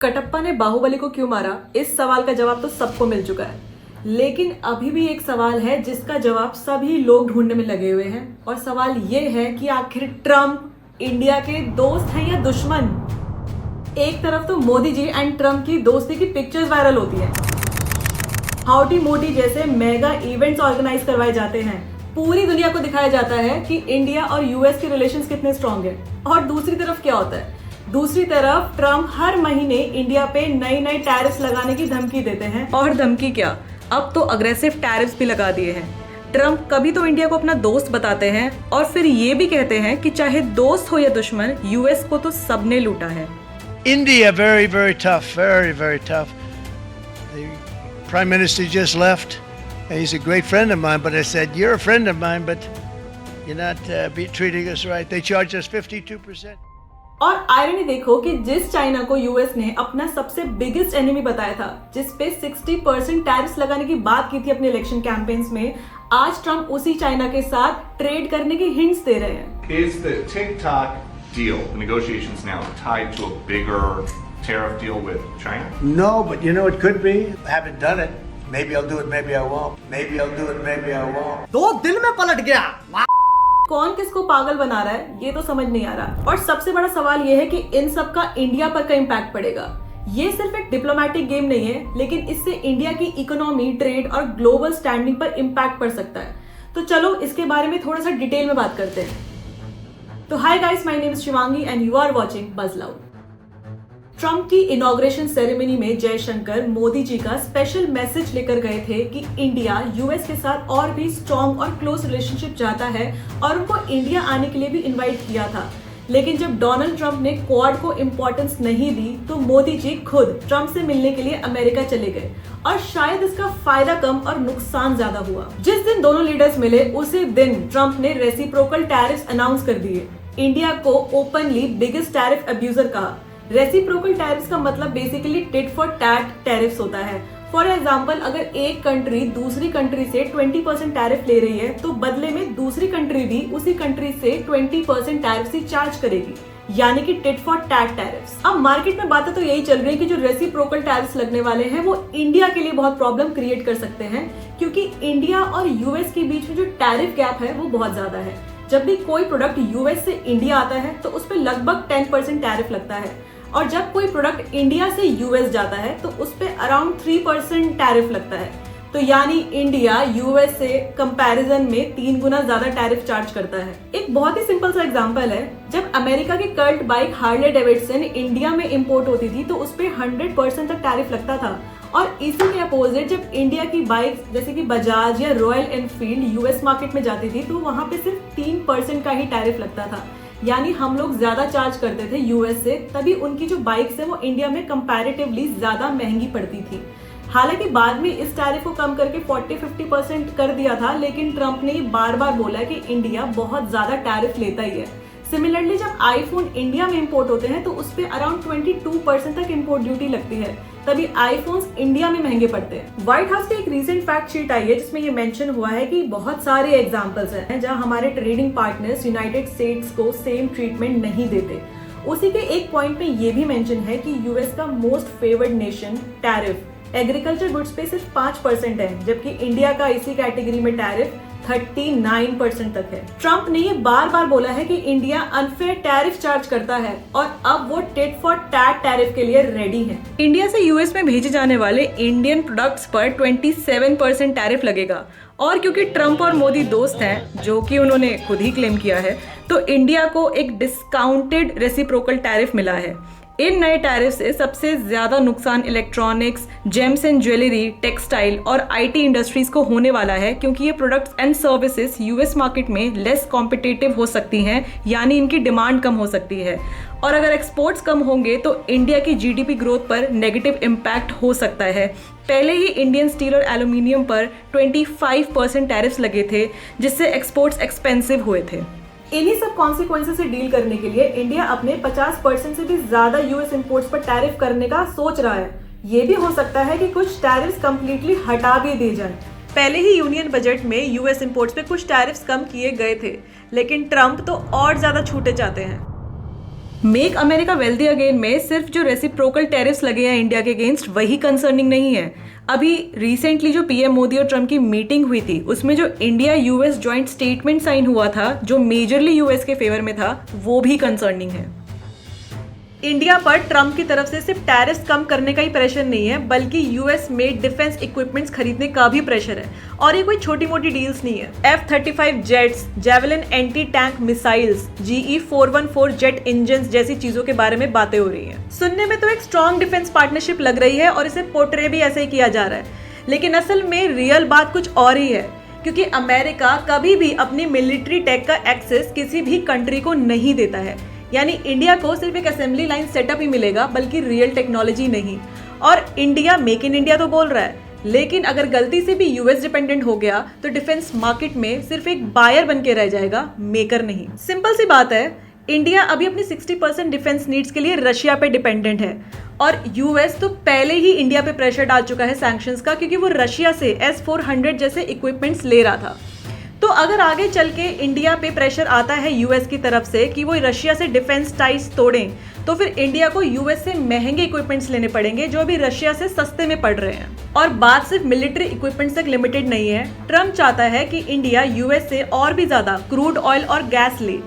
कटप्पा ने बाहुबली को क्यों मारा, इस सवाल का जवाब तो सबको मिल चुका है। लेकिन अभी भी एक सवाल है जिसका जवाब सभी लोग ढूंढने में लगे हुए हैं, और सवाल ये है कि आखिर ट्रम्प इंडिया के दोस्त हैं या दुश्मन। एक तरफ तो मोदी जी एंड ट्रम्प की दोस्ती की पिक्चर्स वायरल होती हैं, हाउडी मोदी जैसे मेगा इवेंट्स ऑर्गेनाइज करवाए जाते हैं, पूरी दुनिया को दिखाया जाता है कि इंडिया और यूएस के रिलेशंस कितने स्ट्रांग हैं। और दूसरी तरफ क्या होता है, दूसरी तरफ ट्रम्प हर महीने इंडिया पे नई नई टैरिफ्स लगाने की धमकी देते हैं। और धमकी क्या, अब तो अग्रेसिव टैरिफ्स भी लगा दिए हैं। ट्रम्प कभी तो इंडिया को अपना दोस्त बताते हैं और फिर ये भी कहते हैं कि चाहे दोस्त हो या दुश्मन, यूएस को तो सबने लूटा है। India, very, very tough, very, very tough. The Prime Minister just left. He's a great friend of mine, but I said, you're a friend of mine, but you're not treating us right. They charge us 52%. और irony देखो कि जिस China को US ने अपना सबसे biggest enemy बताया था, जिस पे 60% टैरिफ्स लगाने की बात की थी अपने इलेक्शन कैंपेन्स में, आज ट्रम्प उसी चाइना के साथ ट्रेड करने की हिंट्स दे रहे हैं। Is the TikTok deal, the negotiations now, tied to a bigger tariff deal with China? No, but you know it could be. I haven't done it. Maybe I'll do it, maybe I won't. Maybe I'll do it, maybe I won't. 2 दिन में पलट गया। कौन किसको पागल बना रहा है ये तो समझ नहीं आ रहा। और सबसे बड़ा सवाल ये है कि इन सब का इंडिया पर क्या इम्पैक्ट पड़ेगा। ये सिर्फ एक डिप्लोमेटिक गेम नहीं है, लेकिन इससे इंडिया की इकोनॉमी, ट्रेड और ग्लोबल स्टैंडिंग पर इम्पैक्ट पड़ सकता है। तो चलो इसके बारे में थोड़ा सा डिटेल में बात करते हैं। तो hi guys, my name is Shivangi and you are watching buzz loud. Trump की इनॉग्रेशन सेरेमनी में जयशंकर मोदी जी का स्पेशल मैसेज लेकर गए थे कि इंडिया यूएस के साथ और भी स्ट्रॉन्ग और क्लोज रिलेशनशिप चाहता है, और उनको इंडिया आने के लिए भी इनवाइट किया था। लेकिन जब डोनाल्ड ट्रम्प ने क्वाड को इम्पोर्टेंस नहीं दी, तो मोदी जी खुद ट्रम्प से मिलने के लिए अमेरिका चले गए, और शायद इसका फायदा कम और नुकसान ज्यादा हुआ। जिस दिन दोनों लीडर्स मिले उसी दिन ट्रम्प ने रेसिप्रोकल टैरिफ्स अनाउंस कर दिए। इंडिया को ओपनली बिगेस्ट टैरिफ अब्यूजर कहा। रेसिप्रोकल टैरिफ्स का मतलब basically tit for tat tariffs होता है। फॉर एग्जाम्पल, अगर एक कंट्री दूसरी कंट्री से 20% टैरिफ ले रही है, तो बदले में दूसरी कंट्री भी उसी कंट्री से 20% टैरिफ ही चार्ज करेगी, यानी कि टिट फॉर टैट टैरिफ्स। अब मार्केट में बातें तो यही चल रही है कि जो रेसिप्रोकल टैरिफ्स लगने वाले हैं वो इंडिया के लिए बहुत प्रॉब्लम क्रिएट कर सकते हैं, क्योंकि इंडिया और यूएस के बीच में जो टैरिफ गैप है वो बहुत ज्यादा है। जब भी कोई प्रोडक्ट यूएस से इंडिया आता है तो उस पर लगभग 10% टैरिफ लगता है, और जब कोई प्रोडक्ट इंडिया से यूएस जाता है तो उस पे अराउंड 3% टैरिफ लगता है। तो यानी इंडिया यूएस से कंपैरिजन में 3 गुना ज्यादा टैरिफ चार्ज करता है। एक बहुत ही सिंपल सा एग्जांपल है, जब अमेरिका की cult bike Harley Davidson India में इंपोर्ट होती थी तो उस पे 100% तक टैरिफ लगता था, और इसी के अपोजिट जब इंडिया की बाइक जैसे कि बजाज या रॉयल एनफील्ड यूएस मार्केट में जाती थी तो वहां पे सिर्फ 3% का ही टैरिफ लगता था। यानी हम लोग ज्यादा चार्ज करते थे यूएस से, तभी उनकी जो बाइक्स है वो इंडिया में कंपैरेटिवली ज्यादा महंगी पड़ती थी। हालांकि बाद में इस टैरिफ को कम करके 40-50% कर दिया था, लेकिन ट्रम्प ने बार बार बोला कि इंडिया बहुत ज्यादा टैरिफ लेता ही है। सिमिलरली जब आईफोन इंडिया में इंपोर्ट होते हैं तो उस पर अराउंड 22% तक इंपोर्ट ड्यूटी लगती है, तभी आईफोन्स इंडिया में महंगे पड़ते हैं। व्हाइट हाउस की एक रीसेंट फैक्ट शीट आई है जिसमें ये मेंशन हुआ है कि बहुत सारे एग्जांपल्स हैं जहां हमारे ट्रेडिंग पार्टनर्स यूनाइटेड स्टेट्स को सेम ट्रीटमेंट नहीं देते। उसी के एक पॉइंट में ये भी मेंशन है कि यूएस का most favoured nation tariff agriculture goods पे सिर्फ 5% है, जबकि इंडिया का इसी कैटेगरी में टैरिफ 39% तक है। ट्रम्प ने ये बार बार बोला है कि इंडिया अनफेयर टैरिफ चार्ज करता है, और अब वो टिट फॉर टैट टैरिफ के लिए रेडी है। इंडिया से यूएस में भेजे जाने वाले इंडियन प्रोडक्ट्स पर 27% टैरिफ लगेगा, और क्योंकि ट्रम्प और मोदी दोस्त हैं, जो कि उन्होंने खुद ही क्लेम किया है, तो इंडिया को एक डिस्काउंटेड रेसिप्रोकल टैरिफ मिला है। इन नए टैरिफ से सबसे ज्यादा नुकसान electronics, James and jewellery, textile और आईटी इंडस्ट्रीज को होने वाला है, क्योंकि ये products and services US market में लेस कॉम्पिटिटिव हो सकती हैं, यानी इनकी डिमांड कम हो सकती है। और अगर एक्सपोर्ट्स कम होंगे तो इंडिया की जीडीपी ग्रोथ पर नेगेटिव इम्पैक्ट हो सकता है। पहले ही इंडियन स्टील और एल्यूमिनियम पर 25% टैरिफ्स लगे थे, जिससे एक्सपोर्ट्स एक्सपेंसिव हुए थे। इन्हीं सब कॉन्सिक्वेंसेस से डील करने के लिए इंडिया अपने 50% से भी ज्यादा यूएस इंपोर्ट्स पर टैरिफ करने का सोच रहा है। ये भी हो सकता है कि कुछ टैरिफ्स कंप्लीटली हटा भी दिए जाएं। पहले ही यूनियन बजट में यूएस इंपोर्ट्स पे कुछ टैरिफ्स कम किए गए थे, लेकिन ट्रम्प तो और ज्यादा छूटे चाहते हैं। मेक अमेरिका वेल्दी अगेन में सिर्फ जो रेसिप्रोकल टैरिफ्स लगे हैं इंडिया के अगेंस्ट वही कंसर्निंग नहीं है। अभी रिसेंटली जो पीएम मोदी और ट्रम्प की मीटिंग हुई थी उसमें जो India US joint statement sign हुआ था जो मेजरली यूएस के फेवर में था वो भी कंसर्निंग है। इंडिया पर ट्रम्प की तरफ से सिर्फ टैरिफ्स कम करने का ही प्रेशर नहीं है बल्कि यूएस में डिफेंस इक्विपमेंट्स खरीदने का भी प्रेशर है और ये कोई छोटी मोटी डील्स नहीं है। F-35 jets, javelin anti tank missiles, GE-414 jet engine जैसी चीजों के बारे में बातें हो रही हैं। सुनने में तो एक स्ट्रॉन्ग डिफेंस पार्टनरशिप लग रही है और इसे पोर्ट्रे भी ऐसे ही किया जा रहा है, लेकिन असल में रियल बात कुछ और ही है क्योंकि अमेरिका कभी भी अपनी मिलिट्री टेक का एक्सेस किसी भी कंट्री को नहीं देता है। यानी इंडिया को सिर्फ एक असेंबली लाइन सेटअप ही मिलेगा बल्कि रियल टेक्नोलॉजी नहीं। और इंडिया मेक इन इंडिया तो बोल रहा है, लेकिन अगर गलती से भी यूएस डिपेंडेंट हो गया तो डिफेंस मार्केट में सिर्फ एक बायर बन के रह जाएगा, मेकर नहीं। सिंपल सी बात है, इंडिया अभी अपनी 60% डिफेंस नीड्स के लिए रशिया पे डिपेंडेंट है और यूएस तो पहले ही इंडिया पे प्रेशर डाल चुका है सैंक्शंस का क्योंकि वो रशिया से S-400 जैसे इक्विपमेंट्स ले रहा था। तो अगर आगे चल के इंडिया पे प्रेशर आता है यूएस की तरफ से कि वो रशिया से डिफेंस टाइज तोड़ें तो फिर इंडिया को यूएस से महंगे इक्विपमेंट्स लेने पड़ेंगे जो अभी रशिया से सस्ते में पड़ रहे हैं। और बात सिर्फ मिलिट्री इक्विपमेंट्स तक लिमिटेड नहीं है। ट्रम्प चाहता है कि इंडिया यूएस से और भी ज्यादा क्रूड ऑयल और गैस ले,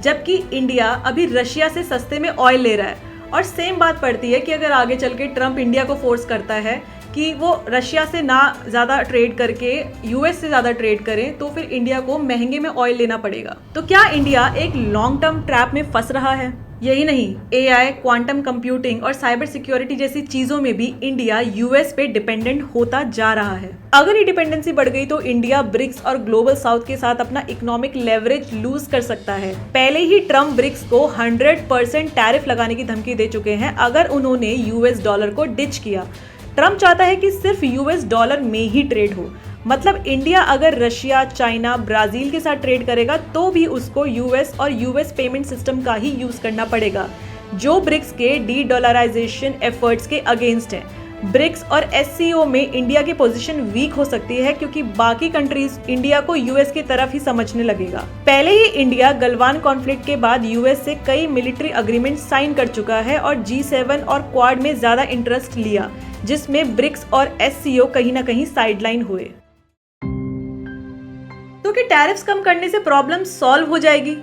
जबकि इंडिया अभी रशिया से सस्ते में ऑयल ले रहा है। और सेम बात पड़ती है कि अगर आगे चल के ट्रम्प इंडिया को फोर्स करता है कि वो रशिया से ना ज़्यादा ट्रेड करके यूएस से ज़्यादा ट्रेड करें तो फिर इंडिया को महंगे में ऑयल लेना पड़ेगा। तो क्या इंडिया एक लॉन्ग टर्म ट्रैप में फंस रहा है? यही नहीं, एआई, क्वांटम कंप्यूटिंग और साइबर सिक्योरिटी जैसी चीजों में भी इंडिया यूएस पे डिपेंडेंट होता जा रहा है। अगर ये डिपेंडेंसी बढ़ गई तो इंडिया ब्रिक्स और ग्लोबल साउथ के साथ अपना इकोनॉमिक लेवरेज लूज कर सकता है। पहले ही ट्रम्प ब्रिक्स को 100% टैरिफ लगाने की धमकी दे चुके हैं अगर उन्होंने यूएस डॉलर को डिच किया। ट्रम्प चाहता है कि सिर्फ यूएस डॉलर में ही ट्रेड हो, मतलब इंडिया अगर रशिया, चाइना, ब्राजील के साथ ट्रेड करेगा तो भी उसको यूएस और यूएस पेमेंट सिस्टम का ही यूज करना पड़ेगा जो ब्रिक्स के डी डॉलराइजेशन एफर्ट्स के अगेंस्ट है। ब्रिक्स और एससीओ में इंडिया की पोजीशन वीक हो सकती है क्योंकि बाकी कंट्रीज इंडिया को यूएस की तरफ ही समझने लगेगा। पहले ही इंडिया गलवान कॉन्फ्लिक्ट के बाद यूएस से कई मिलिट्री अग्रीमेंट साइन कर चुका है और G7 और क्वाड में ज्यादा इंटरेस्ट लिया, जिसमें ब्रिक्स और एससीओ कहीं ना कहीं साइडलाइन हुए। तो कि टैरिफ्स कम करने से प्रॉब्लम सॉल्व हो जाएगी?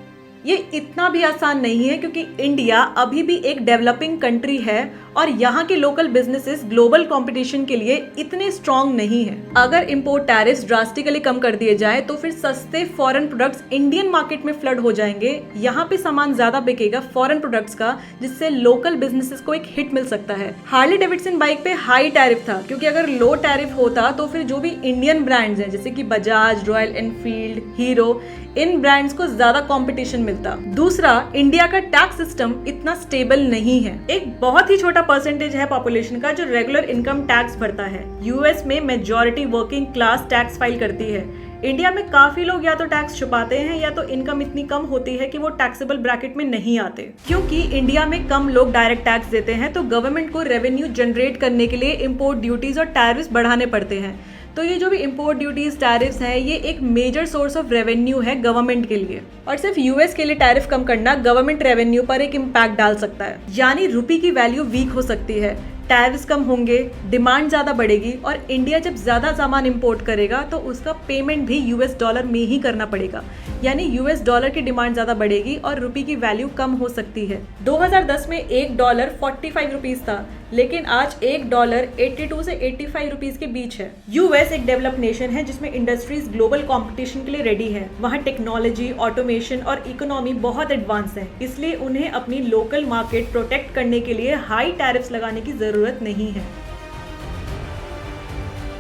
ये इतना भी आसान नहीं है क्योंकि इंडिया अभी भी एक डेवलपिंग कंट्री है और यहाँ के लोकल बिजनेसेस ग्लोबल कंपटीशन के लिए इतने स्ट्रॉन्ग नहीं है। अगर इंपोर्ट टैरिफ्स ड्रास्टिकली कम कर दिए जाए तो फिर सस्ते फॉरेन प्रोडक्ट्स इंडियन मार्केट में फ्लड हो जाएंगे। यहाँ पे सामान ज्यादा बिकेगा फॉरेन प्रोडक्ट्स का, जिससे लोकल बिजनेसेस को एक हिट मिल सकता है। हार्ले डेविडसन बाइक पे हाई टैरिफ था क्योंकि अगर लो टैरिफ होता तो फिर जो भी इंडियन ब्रांड्स हैं जैसे कि बजाज, रॉयल एनफील्ड, हीरो, इन ब्रांड्स को ज्यादा कंपटीशन मिलता। दूसरा, इंडिया का टैक्स सिस्टम इतना स्टेबल नहीं है। एक बहुत ही छोटा परसेंटेज है पॉपुलेशन का जो रेगुलर इनकम टैक्स भरता है। यूएस में majority working class tax file करती है। इंडिया में काफी लोग या तो टैक्स छुपाते हैं या तो इनकम इतनी कम होती है कि वो टैक्सेबल ब्रैकेट में नहीं आते। क्योंकि इंडिया में कम लोग डायरेक्ट टैक्स देते हैं तो गवर्नमेंट को रेवेन्यू जनरेट करने के लिए इंपोर्ट ड्यूटीज और टैरिफ्स बढ़ाने पड़ते हैं। तो ये जो भी इंपोर्ट ड्यूटीज टैरिफ्स हैं ये एक मेजर सोर्स ऑफ रेवेन्यू है गवर्नमेंट के लिए। और सिर्फ यूएस के लिए टैरिफ कम करना गवर्नमेंट रेवेन्यू पर एक इम्पैक्ट डाल सकता है, यानी रुपये की वैल्यू वीक हो सकती है। टैरिफ्स कम होंगे, डिमांड ज्यादा बढ़ेगी और इंडिया जब ज्यादा सामान इंपोर्ट करेगा तो उसका पेमेंट भी यूएस डॉलर में ही करना पड़ेगा, यानी यूएस डॉलर की डिमांड ज्यादा बढ़ेगी और रुपये की वैल्यू कम हो सकती है। 2010 में $1 45 रुपीज था, लेकिन आज $1 82 से 85 रुपीज के बीच है। यूएस एक डेवलप नेशन है जिसमें इंडस्ट्रीज ग्लोबल कंपटीशन के लिए रेडी है। वहाँ टेक्नोलॉजी, ऑटोमेशन और इकोनॉमी बहुत एडवांस है, इसलिए उन्हें अपनी लोकल मार्केट प्रोटेक्ट करने के लिए हाई टैरिफ्स लगाने की जरूरत नहीं है।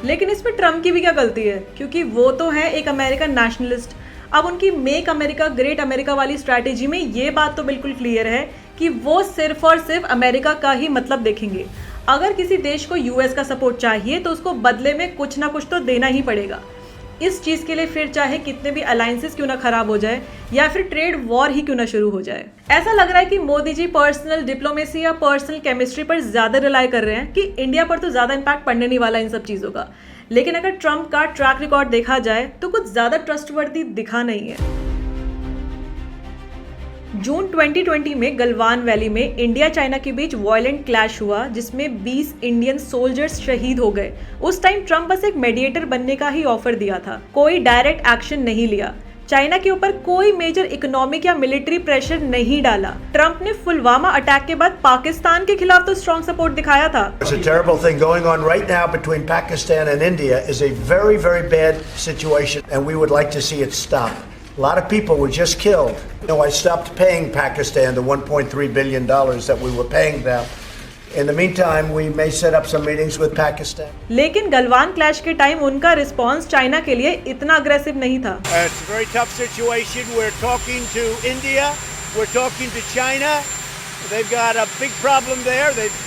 लेकिन इसमें ट्रम्प की भी क्या गलती है, क्योंकि वो तो है एक अमेरिकन नेशनलिस्ट। अब उनकी मेक अमेरिका ग्रेट अमेरिका वाली स्ट्रैटेजी में ये बात तो बिल्कुल क्लियर है कि वो सिर्फ और सिर्फ अमेरिका का ही मतलब देखेंगे। अगर किसी देश को यूएस का सपोर्ट चाहिए तो उसको बदले में कुछ ना कुछ तो देना ही पड़ेगा। इस चीज के लिए फिर चाहे कितने भी अलायंसेस क्यों ना खराब हो जाए या फिर ट्रेड वॉर ही क्यों ना शुरू हो जाए। ऐसा लग रहा है कि मोदी जी पर्सनल डिप्लोमेसी या पर्सनल केमिस्ट्री पर ज्यादा रिलाई कर रहे हैं कि इंडिया पर तो ज्यादा इम्पैक्ट पड़ने नहीं वाला इन सब चीजों का। लेकिन अगर ट्रम्प का ट्रैक रिकॉर्ड देखा जाए तो कुछ ज्यादा ट्रस्टवर्दी दिखा नहीं है। जून 2020 में गलवान वैली में इंडिया चाइना के बीच वायलेंट क्लैश हुआ जिसमें 20 इंडियन सोल्जर्स शहीद हो गए। उस टाइम ट्रंप बस एक मेडिएटर बनने का ही ऑफर दिया था, कोई डायरेक्ट एक्शन नहीं लिया। चाइना के ऊपर कोई मेजर इकोनॉमिक या मिलिट्री प्रेशर नहीं डाला। ट्रंप ने पुलवामा अटैक के बाद पाकिस्तान के खिलाफ तो स्ट्रॉन्ग सपोर्ट दिखाया था। It's a terrible thing going on right now between Pakistan and India is a very, very bad situation, and we would like to see it stop. A lot of people were just killed. I stopped paying Pakistan the $1.3 billion that we were paying them. In the meantime, we may set up some meetings with Pakistan. लेकिन Galwan clash के time उनका response China के लिए इतना aggressive नहीं था। It's a very tough situation. We're talking to India. We're talking to China. They've got a big problem there. They've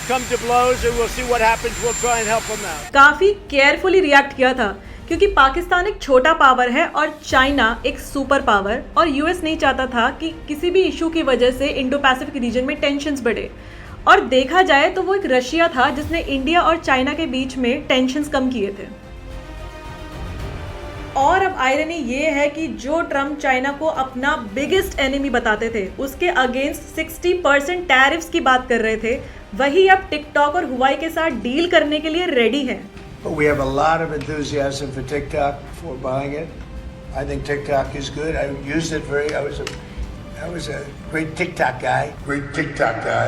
come to blows, and we'll see what happens. We'll try and help them out. काफी carefully react किया था क्योंकि पाकिस्तान एक छोटा power है और China एक super power, और यूएस नहीं चाहता था कि किसी भी इशू की वजह से इंडो पैसिफिक रीजन में टेंशन्स बढ़े। और देखा जाए तो वो एक रशिया था जिसने इंडिया और चाइना के बीच में टेंशन्स कम किए थे। और अब आयरनी ये है कि जो ट्रम्प चाइना को अपना बिगेस्ट एनिमी बताते थे, उसके अगेंस्ट 60% टैरिफ्स की बात कर रहे थे, वही अब टिकटॉक और हुआई के साथ डील करने के लिए रेडी है। We have a lot of enthusiasm for TikTok, for buying it. I think TikTok is good. I used it I was a great TikTok guy. Great TikTok guy.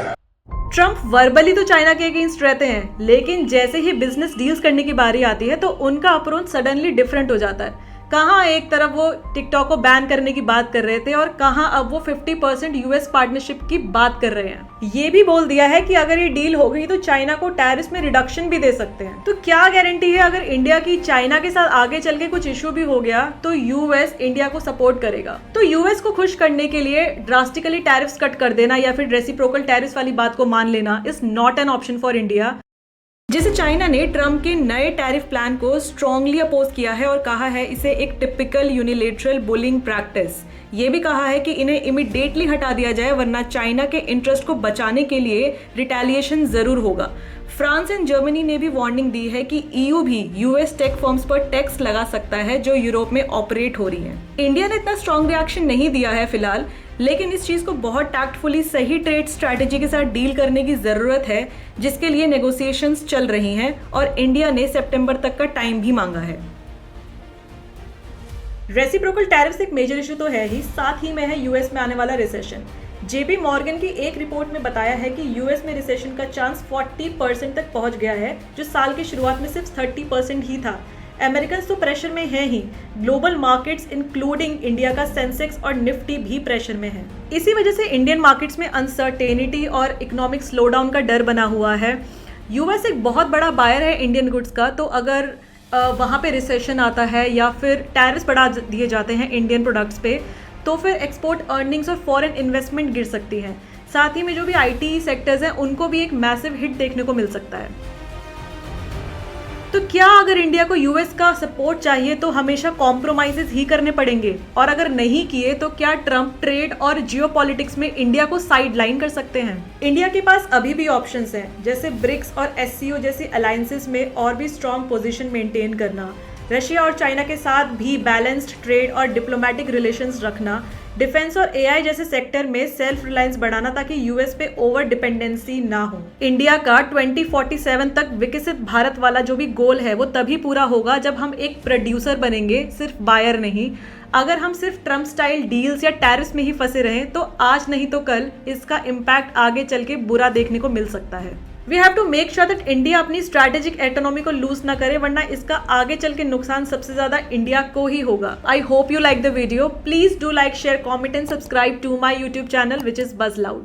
Trump verbally तो China के against रहते हैं, लेकिन जैसे ही business deals करने की बारी आती है तो उनका अप्रोच सडनली डिफरेंट हो जाता है। कहाँ एक तरफ वो टिकटॉक को बैन करने की बात कर रहे थे और कहाँ अब वो 50% यूएस पार्टनरशिप की बात कर रहे हैं। ये भी बोल दिया है कि अगर ये डील हो गई तो चाइना को टैरिफ में रिडक्शन भी दे सकते हैं। तो क्या गारंटी है अगर इंडिया की चाइना के साथ आगे चल के कुछ इशू भी हो गया तो यूएस इंडिया को सपोर्ट करेगा। तो यूएस को खुश करने के लिए ड्रास्टिकली टैरिफ्स कट कर देना या फिर रेसिप्रोकल टैरिफ्स वाली बात को मान लेना is not an option for India. जैसे चाइना ने ट्रम्प के नए टैरिफ प्लान को स्ट्रांगली अपोज किया है और कहा है इसे एक टिपिकल यूनिलेटरल बुलिंग प्रैक्टिस। ये भी कहा है कि इन्हें इमीडिएटली हटा दिया जाए वरना चाइना के इंटरेस्ट को बचाने के लिए रिटेलिएशन जरूर होगा। फ्रांस एंड जर्मनी ने भी वार्निंग दी है कि ईयू भी यूएस टेक फर्म्स पर टैक्स लगा सकता है जो यूरोप में ऑपरेट हो रही हैं। इंडिया ने इतना स्ट्रांग रिएक्शन नहीं दिया है फिलहाल, लेकिन इस चीज को बहुत टैक्टफुली सही ट्रेड स्ट्रैटेजी के साथ डील करने की जरूरत है, जिसके लिए नेगोशिएशंस चल रही हैं और इंडिया ने सितंबर तक का टाइम भी मांगा है। रेसिप्रोकल टैरिफ्स एक मेजर इशू तो है ही, साथ ही में है यूएस में आने वाला रिसेशन। जेपी मॉर्गन की एक रिपोर्ट में बताया है कि यूएस में रिसेशन का चांस 40% तक पहुंच गया है, जो साल की शुरुआत में सिर्फ 30% ही था। अमेरिकन तो प्रेशर में है ही, ग्लोबल मार्केट्स इंक्लूडिंग इंडिया का सेंसेक्स और निफ्टी भी प्रेशर में है। इसी वजह से इंडियन मार्केट्स में अनसर्टेनिटी और इकोनॉमिक स्लोडाउन का डर बना हुआ है। यूएस एक बहुत बड़ा बायर है इंडियन गुड्स का, तो अगर वहाँ पे रिसेशन आता है या फिर टैरिफ्स बढ़ा दिए जाते हैं इंडियन प्रोडक्ट्स पे, तो फिर एक्सपोर्ट अर्निंग्स और फॉरेन इन्वेस्टमेंट गिर सकती है। साथ ही में जो भी आईटी सेक्टर्स हैं उनको भी एक मैसिव हिट देखने को मिल सकता है। तो क्या अगर इंडिया को यूएस का सपोर्ट चाहिए तो हमेशा कॉम्प्रोमाइजेस ही करने पड़ेंगे, और अगर नहीं किए तो क्या ट्रम्प ट्रेड और जियोपॉलिटिक्स में इंडिया को साइडलाइन कर सकते हैं? इंडिया के पास अभी भी ऑप्शंस हैं, जैसे ब्रिक्स और एससीओ जैसी अलायंसेस में और भी स्ट्रॉन्ग पोजीशन मेंटेन करना, रशिया और चाइना के साथ भी बैलेंस्ड ट्रेड और डिप्लोमेटिक रिलेशंस रखना, डिफेंस और एआई जैसे सेक्टर में सेल्फ रिलायंस बढ़ाना ताकि यूएस पे ओवर डिपेंडेंसी ना हो। इंडिया का 2047 तक विकसित भारत वाला जो भी गोल है वो तभी पूरा होगा जब हम एक प्रोड्यूसर बनेंगे, सिर्फ बायर नहीं। अगर हम सिर्फ ट्रम्प स्टाइल डील्स या टैरिफ्स में ही फंसे रहें तो आज नहीं तो कल इसका इम्पैक्ट आगे चल के बुरा देखने को मिल सकता है। We have to make sure that India अपनी स्ट्रैटेजिक ऑटोनॉमी को लूज ना करे, वरना इसका आगे चल के नुकसान सबसे ज्यादा इंडिया को ही होगा। I hope you like the video. Please do like, share, comment and subscribe to my YouTube channel which is buzz loud.